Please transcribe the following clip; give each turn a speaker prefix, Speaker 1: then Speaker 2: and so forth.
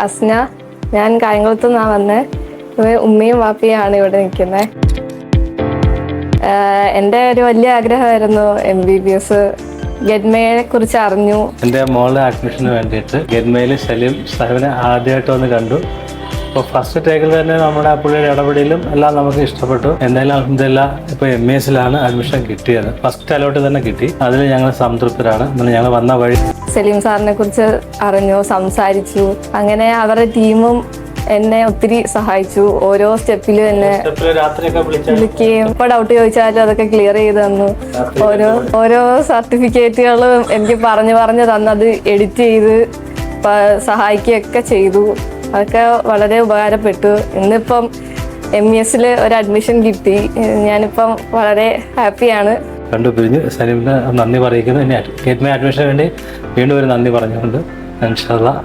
Speaker 1: അസ്ന, ഞാൻ കായംകുളത്തു നിന്നാണ് വന്നത്. ഉമ്മയും വാപ്പിയാണ് ഇവിടെ നിൽക്കുന്നത്. എൻ്റെ ഒരു വലിയ ആഗ്രഹമായിരുന്നു MBBS. ഗെഡ്മയെ കുറിച്ച് അറിഞ്ഞു.
Speaker 2: എൻ്റെ മോളുടെ അഡ്മിഷന് വേണ്ടിയിട്ട് ഗെഡ്മയിൽ സലീം സാഹിബിനെ ആദ്യമായിട്ട് വന്ന് കണ്ടു. അപ്പോൾ ഫസ്റ്റ് ടേക്കിൽ തന്നെ നമ്മുടെ പുള്ളിയുടെ ഇടപെടലും എല്ലാം നമുക്ക് ഇഷ്ടപ്പെട്ടു. എന്തായാലും അൽഹംദുലില്ലാ ഇപ്പോൾ MES-ലാണ് അഡ്മിഷൻ കിട്ടിയത്. ഫസ്റ്റ് അലോട്ട് തന്നെ കിട്ടി. അതിൽ ഞങ്ങൾ സംതൃപ്തരാണ്. ഞങ്ങൾ വന്ന വഴി
Speaker 1: സലീം സാറിനെ കുറിച്ച് അറിഞ്ഞു, സംസാരിച്ചു. അങ്ങനെ അവരുടെ ടീമും എന്നെ ഒത്തിരി സഹായിച്ചു. ഓരോ സ്റ്റെപ്പിലും എന്നെ വിളിക്കുകയും ഇപ്പോൾ ഡൗട്ട് ചോദിച്ചാലും അതൊക്കെ ക്ലിയർ ചെയ്ത് തന്നു. ഓരോ സർട്ടിഫിക്കറ്റുകളും എനിക്ക് പറഞ്ഞു തന്നത് എഡിറ്റ് ചെയ്ത് സഹായിക്കുകയൊക്കെ ചെയ്തു. അതൊക്കെ വളരെ ഉപകാരപ്പെട്ടു. ഇന്നിപ്പം MES-ൽ ഒരു അഡ്മിഷൻ കിട്ടി. ഞാനിപ്പം വളരെ ഹാപ്പിയാണ്.
Speaker 2: കണ്ടുപിരിഞ്ഞ് സലീമിന് നന്ദി പറയുന്നു. ഇനി ഗെഡ്മേ അഡ്മിഷന് വേണ്ടി വീണ്ടും ഒരു നന്ദി പറഞ്ഞുകൊണ്ട് ഇൻഷാ അല്ലാഹ്